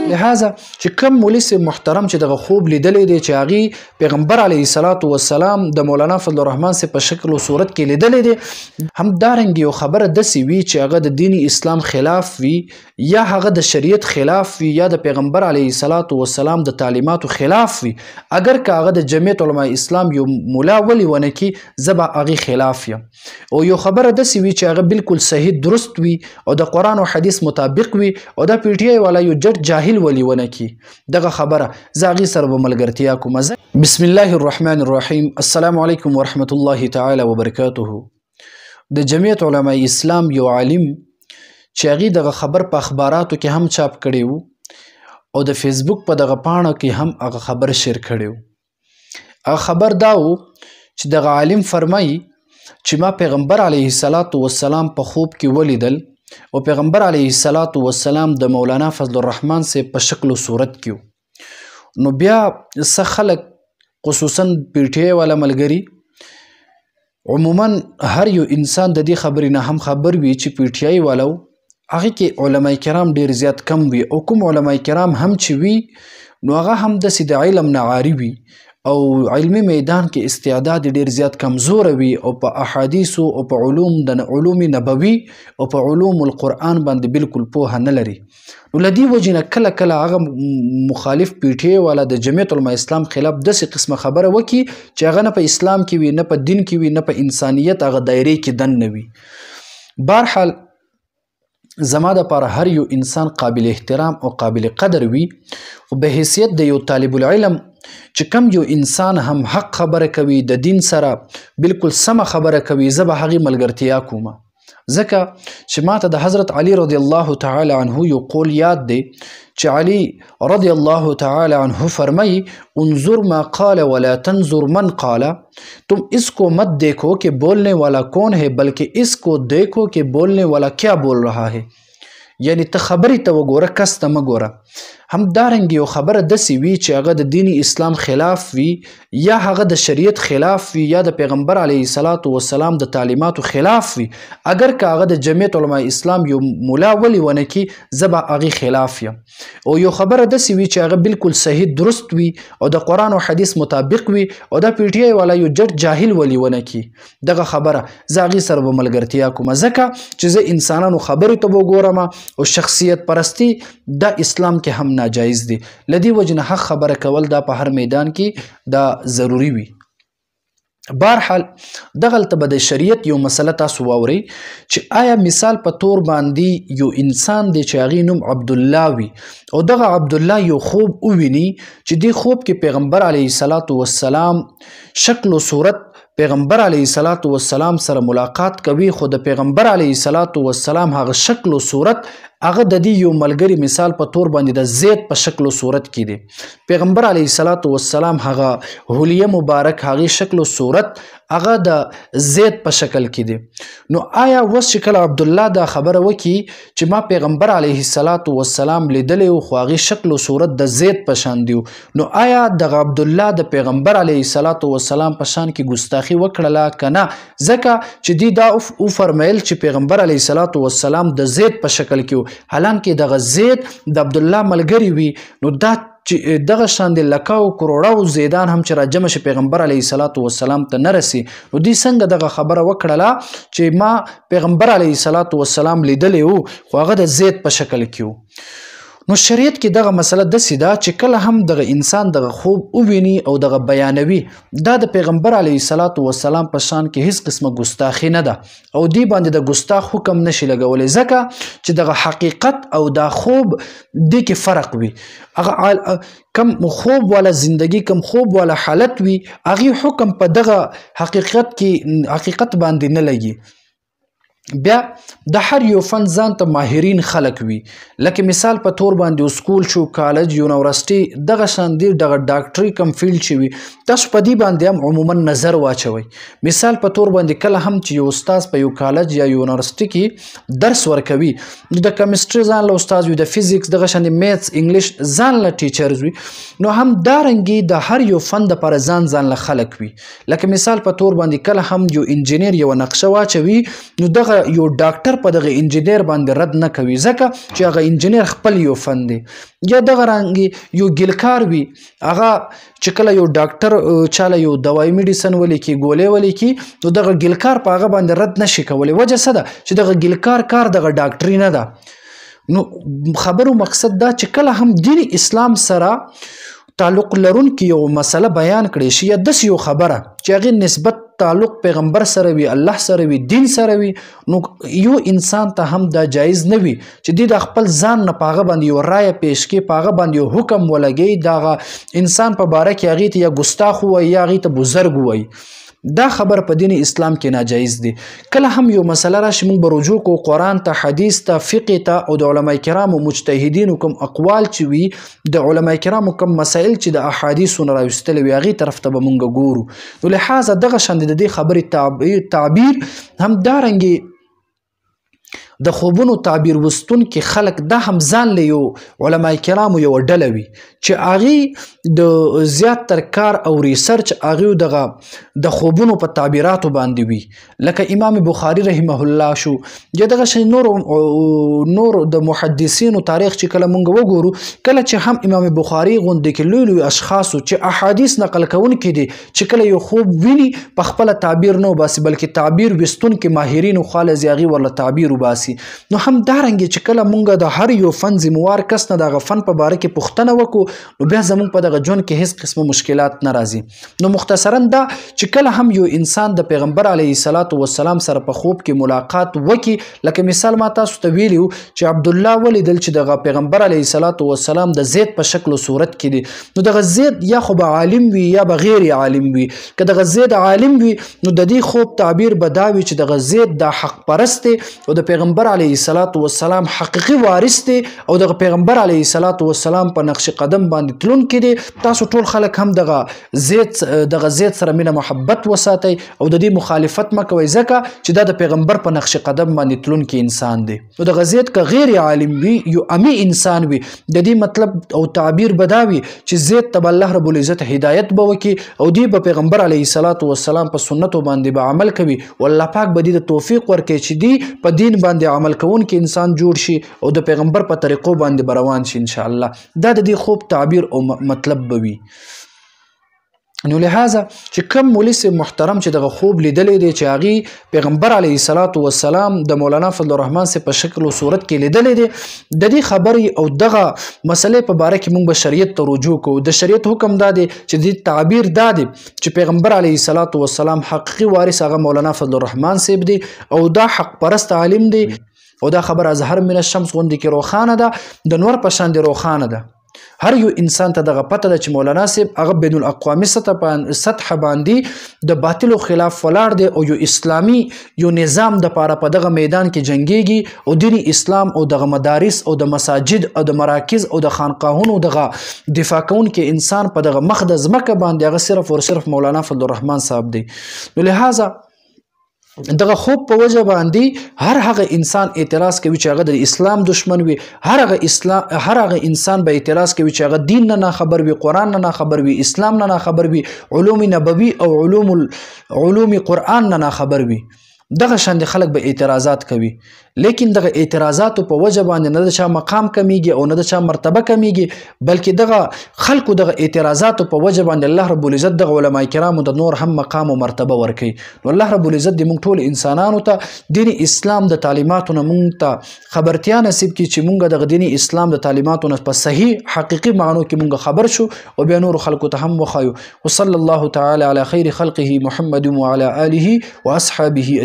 لہذا چې کوم مولوي صاحب محترم چې دغه خوب لیدلی دی چې هغې پیغمبر علیه الصلاة والسلام د مولانا فضل الرحمن صاحب په شکل و صورت کې لیدلی دی، همدارنګې یو خبره داسې وي چې هغه د دین اسلام خلاف وي یا هغه د شریعت خلاف وي یا د پیغمبر علیه الصلاة والسلام د تعلیماتو خلاف وي، اگر که هغه د جمعیت علماء اسلام یو مولا ولې ونه کړي زه به هغې خلاف یم. او یو خبره داسې وي چې هغه بالکل صحیح درست وي او د قرآن او حدیث مطابق وي او دا پی ټی آی والا یو جټ جاهل ولې ونه کړي دغه خبره زه هغې سره به ملګرتیا کوم. بسم الله الرحمن الرحیم. السلام علیکم ورحمة الله تعالی وبرکاته. د جمعیت علماء اسلام یو عالم چې هغې دغه خبر په اخباراتو کې هم چاپ کړی و او د فیسبوک په دغه پاڼه کې هم هغه خبر شیر کړی و. هغه خبر دا و چې دغه عالم فرمایي چې ما پیغمبر علیه الصلاة والسلام په خوب کې ولیدل او پیغمبر علیه الصلاة والسلام د مولانا فضل الرحمن سے په شکل و صورت کیو. نو بیا څه خلک خصوصا پی ټی آی والا ملګري عموما هر یو انسان د دې خبرې نه هم خبر وي چې پی ټی آی والو هغې کې علما کرام ډېر زیات کم وي او کوم علما کرام هم چې وي نو هغه هم داسې د علم نه عاري وي او علمي میدان کې استعداد ډېر زیات کمزوره وي او په احادیثو او په علوم نبوي او په علوم القرآن باندې بالکل پوهه نه لري. نو له دې وجې نه کله کله هغه مخالف پی ټی آی والا د جمعیت علماء اسلام خلاف داسې قسمه خبره وکړي چې هغه نه په اسلام کې وي نه په دین کې وي نه په انسانیت هغه دایرې کې دننه وي. بهرحال زما دپاره هر یو انسان قابل احترام او قابل قدر وي خو به حیثیت د یو طالب العلم چې کم یو انسان هم حق خبره کوي د دین سره بالکل سمه خبره کوي زه به هغې ملګرتیا کومه، ځکه چې ماته د حضرت علی رضی الله تعالی عنه یو قول یاد دی چې علی رضی الله تعالی عنه فرمائی انظر ما قال ولا تنظر من قال، تم اس کو مت دیکھو کہ بولنے والا کون ہے بلکہ اس کو دیکھو کہ بولنے والا کیا بول رہا ہے. یعنی ته خبرې ته وګوره کس ته مه ګوره. همدارنګې یو خبره داسې وي چې هغه د دین اسلام خلاف وي یا هغه د شریعت خلاف وي یا د پیغمبر علیه الصلاة والسلام د تعلیماتو خلاف وي، اگر که هغه د جمعیت علماء اسلام یو مولا ولې ونه کړي زه به هغې خلاف یم. او یو خبره داسې وي چې هغه بالکل صحیح درست وي او د قرآن او حدیث مطابق وي او دا پی ټی آی والا یو جټ جاهل ولې ونه کړي دغه خبره زه هغې سره به ملګرتیا کوم، ځکه چې زه انسانانو خبرې ته وګورم او شخصیت پرستی دا اسلام کې هم ناجایز دی. لدی وجه نه حق خبره کول دا په هر میدان کې دا ضروری وي. بهرحال دغلته به د شریعت یو مسله تاسو واورئ چې آیا مثال په طور باندې یو انسان دی چې هغې نوم عبدالله وي او دغه عبدالله یو خوب وویني چې دې خوب کې پیغمبر علیه الصلاة والسلام شکل و صورت پیغمبر علیه الصلاة والسلام سره ملاقات کوي خو د پیغمبر علیه الصلاة والسلام هغه شکل و صورت هغه د دې یو ملګري مثال په طور باندې د زید په شکل و صورت کې دی. پیغمبر علیه الصلاة والسلام هغه حلیه مبارک هغې شکل و صورت هغه د زید په شکل کې دی. نو آیا اوس چې کله عبدالله دا خبره وکړي چې ما پیغمبر علیه الصلاة والسلام لیدلی و خو هغې شکل و صورت د زید په شان دی، نو آیا دغه عبدالله د پیغمبر علیه الصلاة والسلام په شان کې ګستاخي وکړله که نه؟ ځکه چې دوی دا وفرمیل چې پیغمبر علیه الصلاة والسلام د زید په شکل کې حالانکه دغه زید د عبدالله ملګری وي، نو دا چې دغه شان د لکاو کروڑاو زیدان هم چې راجمع شي پیغمبر علیه الصلاة والسلام ته نه رسي، نو دوی څنګه دغه خبره وکړله چې ما پیغمبر علیه الصلاة والسلام لیدلی و خو هغه د زید په شکل کې و. نو شریعت کې دغه مسله داسې ده چې کله هم دغه انسان دغه خوب وویني او دغه بیانوي دا د پیغمبر علیه الصلاة والسلام په شان کې هیڅ قسمه ګستاخي نه ده او دی باندې د ګستاخ حکم نشي لګولی، ځکه چې دغه حقیقت او دا خوب دی کې فرق وي. هغه کم خوب والا زندگی کم خوب والا حالت وي هغې حکم په دغه حقیقت باندې نه لګي. بیا د هر یو فن ځان ته ماهرین خلک وي، لکه مثال په طور باندې سکول شو، کالج، یونیورسټي، دغه شان دي دغه ډاکټري کم فیلډ چې وي تاسو په دې باندې هم عموما نظر واچوئ. مثال په طور باندې کله هم چې یو استاد په یو کالج یا یونیورسټي کې درس ورکوي نو د کیمستري ځان له استاد وي، د فزیکس دغه شان میتس انګلیش ځان له ټیچرز وي، نو هم دارنګې د هر یو فن دپاره ځان له خلک وي. لکه مثال په طور باندې کله هم یو انجینیر یو نقشه واچوي نو دغه یو ډاکټر په دغه انجینیر باندې رد نه کوي ځکه چې هغه انجینیر خپل یو فن دی. یا دغه رنګې یو ګلکار وي هغه چې کله یو ډاکټر چاله یو دوایي میډیسن ولیکي ګولۍ ولیکي نو دغه ګلکار په هغه باندې رد نشي کولی. وجه څه ده چې دغه ګلکار کار دغه ډاکټري نه ده. نو خبرو مقصد دا چې کله هم دین اسلام سره تعلق لرونکي یو مسله بیان کړي شي یا داسې یو خبره چې هغې نسبت تعلق پیغمبر سره وي، الله سره وي، دین سره وي، نو یو انسان ته هم دا جایز نه وي چې دی د خپل ځان نه په هغه باندې یو رایه پیش کړي، په هغه باندې یو حکم ولګوي، دغه انسان په باره کې هغې ته یا ګستاخ ووایي یا هغې ته بزرګ ووایي. دا خبر په دین اسلام کې ناجایز دی. کله هم یو مسله راشي موږ به رجوع کوو قرآن ته، حدیث ته، فقه ته او د علما کرامو مجتهدینو کوم اقوال چې وي، د علما کرامو کوم مسایل چې د احادیثو نه راویستلی وي هغې طرف ته به موږ ګورو. نو لحاظه دغه شان د دې خبرې تعبیر هم دارنګې د خوبونو تعبیر وستونکي خلک دا هم ځان له یو علما کرامو یوه ډله وي چې هغې د زیات تر کار او ریسرچ هغې دغه د خوبونو په تعبیراتو باندې وي. لکه امام بخاري رحمه الله شو، یا دغه شی نور د محدثینو تاریخ چې کله مونږ وګورو، کله چې هم امام بخاري غوندې کې لوی لوی اشخاصو چې احادیث نقل کوونکي دي چې کله یو خوب ویني په خپله تعبیر نه وباسي بلکې تعبیر وستونکي ماهرینو خوا له هغې ورله تعبیر وباسي. نو هم دارنګې چې کله مونږ د هر یو فن ذموار کس نه دغه فن په باره کې پوښتنه وکړو نو بیا زمونږ په دغه ژوند کې هیڅ قسمه مشکلات نه راځي. نو مختصرا دا چې کله هم یو انسان د پیغمبر علیه الصلاة والسلام سره په خوب کې ملاقات وکړي، لکه مثال ما تاسو ته ویلي وو چې عبدالله ولیدل چې دغه پیغمبر علیه الصلاة والسلام د زید په شکل و صورت کې دي. نو دغه زید یا خو به عالم وي یا به غیر عالم وي. که دغه زید عالم وي نو د دې خوب تعبیر به دا وي چې دغه زید دا حق پرست دی او د پیغمبر علیه الصلاة والسلام حقیقي وارث دی او دغه پیغمبر علیه الصلاة والسلام په نقش قدم باندې تلونکی دی. تاسو ټول خلک هم دغه زید سره مینه محبت وساتئ او د دې مخالفت مه کوئ ځکه چې دا د پیغمبر په نقش قدم باندې تلونکی انسان دی. نو دغه زید که غیر عالم وي، یو امی انسان وي، د دې مطلب او تعبیر به دا وي چې زید ته به الله رب العزت هدایت به وکړي او دی به پیغمبر علیه الصلاة والسلام په سنتو باندې به عمل کوي او الله پاک به دې ته توفیق ورکړي چې دی په دین باندې عمل کوونکی انسان جوړ شي او د پیغمبر په طریقو باندې به روان شي انشاءالله. دا د دې خوب تعبیر او مطلب به وي. نو لحاظه چې کم مولوي صاحب محترم چې دغه خوب لیدلی دی چې هغې پیغمبر علیه الصلاة والسلام د مولانا فضل الرحمن صاحب په شکل و صورت کې لیدلی دی، د دې خبرې او دغه مسلې په باره کې موږ به شریعت ته رجوع کوو. د شریعت حکم دا دی چې د تعبیر دا دی چې پیغمبر علیه الصلاة والسلام حقیقي وارث هغه مولانا فضل الرحمن صاحب دی او دا حق پرست عالم دی او دا خبر از هر من الشمس غوندې کې روښانه ده، د نور په شان دی روښانه ده. هر یو انسان ته دغه پته ده چې مولانا صاحب هغه بین الاقوامي سطح باندې د باطلو خلاف ولاړ دی او یو اسلامي یو نظام دپاره په دغه میدان کې جنګیږي او دین اسلام او دغه مدارس او د مساجد او د مراکز او د خانقاهونو دغه دفاع کوونکی انسان په دغه مخ د ځمکه باندې هغه صرف او صرف مولانا فضل الرحمن صاحب دی. نو لحاظه دغه خوب په وجه باندې هر هغه انسان اعتراض کوي چې هغه د اسلام دشمن وي، هر هغه انسان به اعتراض کوي چې هغه دین نه خبر وي، قرآن نه خبر وي، اسلام نه خبر وي، علوم نبوي او علوم قرآن نه خبر وي. دغه شان خلک به اعتراضات کوي، لیکن دغه اعتراضاتو په وجه باندې نه د چا مقام کمیږي او نه د چا مرتبه کمیږي، بلکې دغه خلکو دغه اعتراضاتو په وجه باندې الله رب العزت دغه علما کرامو د نور هم مقام او مرتبه ورکوي. نو الله رب العزت دې موږ ټول انسانانو ته دین اسلام د تعلیماتو نه موږ ته خبرتیا نصیب کړي چې موږ دغه دین اسلام د تعلیماتو نه په صحیح حقیقي معنو کې موږ خبر شو او بیا نور خلکو ته هم وښایو. وصلی الله تعالی علی خیر خلقه محمد وعلى آله واصحابه